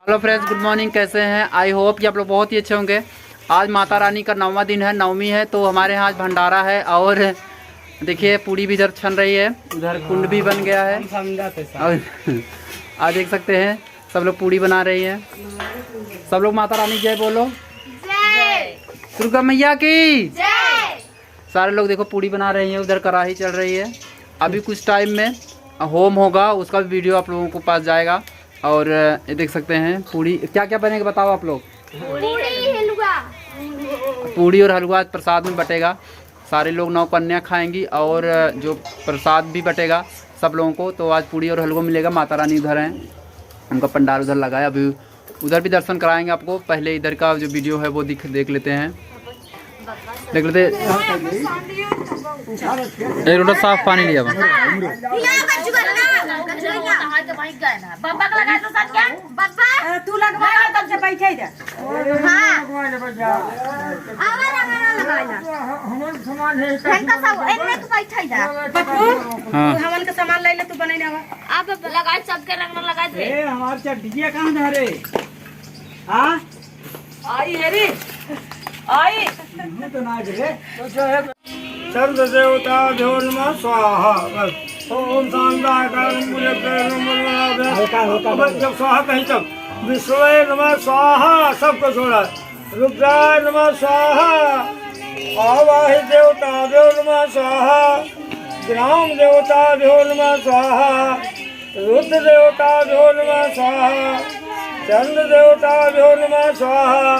Hello friends, good morning. कैसे हैं? I hope कि आप लोग बहुत ही अच्छे होंगे। आज माता रानी का 9वां दिन है, नवमी है, तो हमारे यहाँ आज भंडारा है। और देखिए पूड़ी भी इधर छन रही है, उधर कुंड भी बन गया है। और आज देख सकते हैं सब लोग पूड़ी बना रही है। सब लोग माता रानी जय बोलो। जय। दुर्गा मैया की जय। सारे लोग देखो पूड़ी बना रही हैं, उधर कढ़ाई चल रही है। अभी कुछ टाइम में होम होगा, उसका भी वीडियो आप लोगों को पास जाएगा। और ये देख सकते हैं पूड़ी क्या क्या बनेगा बताओ आप लोग। पूड़ी और हलवा प्रसाद में बटेगा। सारे लोग 9 कन्या खाएंगी और जो प्रसाद भी बटेगा सब लोगों को। तो आज पूड़ी और हलवा मिलेगा। माता रानी उधर हैं, उनका पंडाल उधर लगा है। अभी उधर भी दर्शन कराएंगे आपको। पहले इधर का जो वीडियो है वो देख लेते हैं। देख लेते एक लोटा साफ पानी लिया तू लगवाया तब से बैठे जा। हमन के सामान ले ले तू बने ना अब लगाए सबके रंग में लगाए दे। हमार चटिया कहां जा रे? हां आई है रे आई तो ना रे। सर्व देवता भ्यो नमः स्वाहा। ओम शांताकारं मुझे जब स्वाहा कहीं तब विष्णुवे नमः स्वाहा सबको छोड़ा। रुद्राय नमः स्वाहा। आवाहि देवता भ्यो नमः स्वाहा। ग्राम देवता भ्यो नमः स्वाहा। रुद्र देवता भ्यो नमः स्वाहा। चंद्र देवता भ्यो नमः स्वाहा।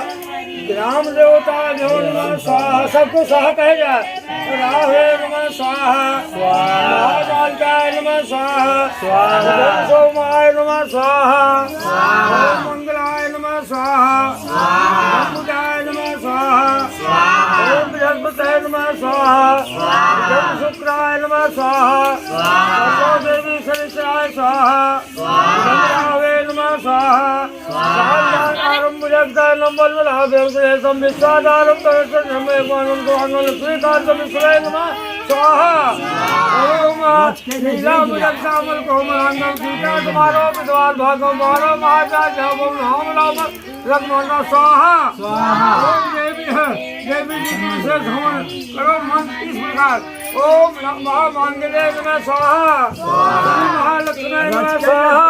ग्राम देवता भ्यो नमः स्वाहा। सबको स्वाहा कहे जाए। राहे नमः स्वाहा। महाकाल नमः स्वाहा। सोमाय नमः स्वाहा। मंगलाय नमः स्वाहा। बुधाय नमः स्वाहा। ओम बृहस्पतये नमः स्वाहा। शुक्राय नमः स्वाहा। देवी शनिश्चराय स्वाहा। राहे नमः स्वाहा। विश्वाधारम स्वाहा। देवी है, देवी जी की विशेष हवन करो मंत्र इस प्रकार। ओम महामांगल्ये नमः स्वाहा। महालक्ष्मी नमः स्वाहा।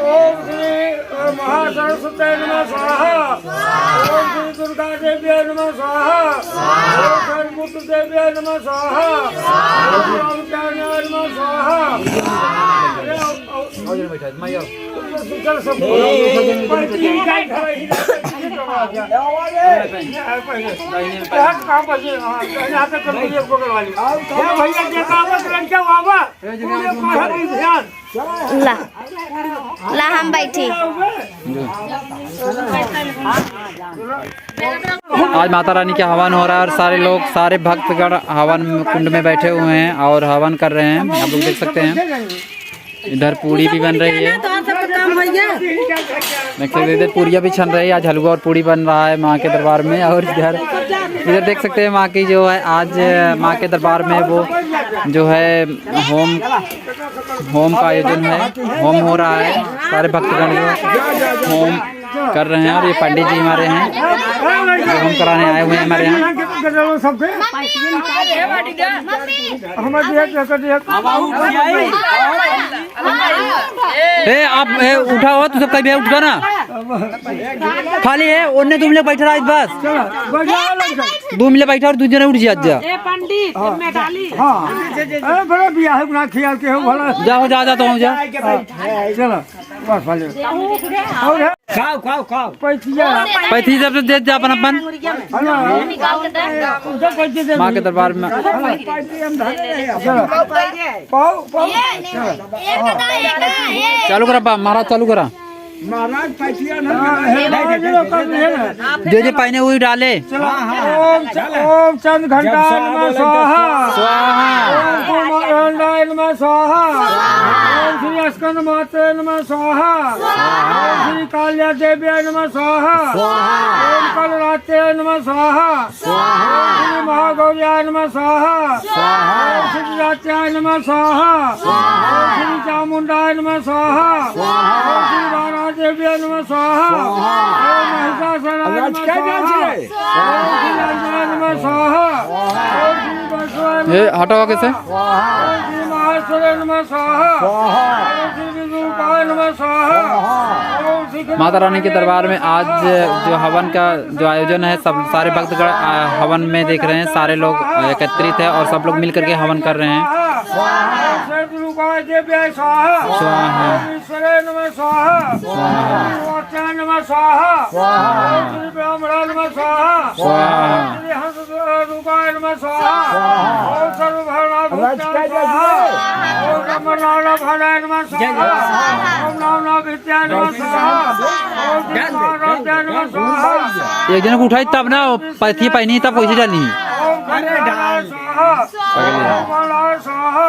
ओम श्री महासरस्वती नमः स्वाहा। ओम श्री दुर्गा देवी नमः स्वाहा। ओम सरस्वती देवी नमः स्वाहा। ओम रामचंद्राय नमः स्वाहा। ला हम बैठी। आज माता रानी के हवन हो रहा है और सारे लोग, सारे भक्तगण हवन कुंड में बैठे हुए हैं और हवन कर रहे हैं। आप लोग देख सकते हैं इधर पूड़ी भी बन रही है। देख सकते इधर पूड़ियाँ भी छन रही है। आज हलवा और पूड़ी बन रहा है माँ के दरबार में। और इधर देख सकते हैं माँ की जो है आज माँ के दरबार में वो जो है होम का आयोजन है। होम हो रहा है। सारे भक्तगण जो होम कर रहे हैं और ये पंडित जी हमारे हैं जो होम कराने आए हुए हैं हमारे यहाँ। आप उठा हो तो सब कहीं उठ गया ना, खाली है उन्हें तुम लोग बैठा रहा बस 2 मिनट बैठा और दूसरे उठ जा जाओ जा जाता हूँ जा। चलो खाओ खाओ खाओ पैथी सब दे दे अपन अपन माँ के दरबार में। चालू करा महाराज, चालू करा महाराज। जो पहने हुई डाले। ओम चंद घंटा नमः स्वाहा। ओम स्वाहा। ओम श्री स्कंद माते नमः स्वाहा। ओम श्री काल्या देव्याय नमः स्वाहा ओम कलरात्याय नमः स्वाहा ओम श्री महागौर्याय नमः स्वाहा ओम श्री रात्याय नमः स्वाहा ओम श्री चामुंडाय नमः स्वाहा ओम श्री राणा देव्याय नमः स्वाहा ओम महिषासुराय नमः स्वाहा ओम श्री अंजनाय नमः स्वाहा ओम श्री बसवाय ये हटाओ कैसे ओम श्री महेश्वराय नमः स्वाहा ओम श्री विष्णुपाय नमः स्वाहा ओम श्री माता रानी के दरबार में आज जो हवन का जो आयोजन है, सब सारे भक्तगण हवन में देख रहे हैं, सारे लोग एकत्रित है और सब लोग मिल करके हवन कर रहे हैं। स्वाहा ईश्वराय नमः स्वाहा स्वाहा नमः स्वाहा श्री ब्राह्मणाय नमः स्वाहा श्री हंसरूपाय नमः स्वाहा ओम सर्वभरणाभूताय स्वाहा ओम ब्रह्मणाय नमः स्वाहा ओम नामनाभित्याय नमः स्वाहा ओम श्रीमाराध्याय नमः स्वाहा एक जन को उठाई तब ना पथी पहनी तब कैसे डाली ओम स्वाहा ओम स्वाहा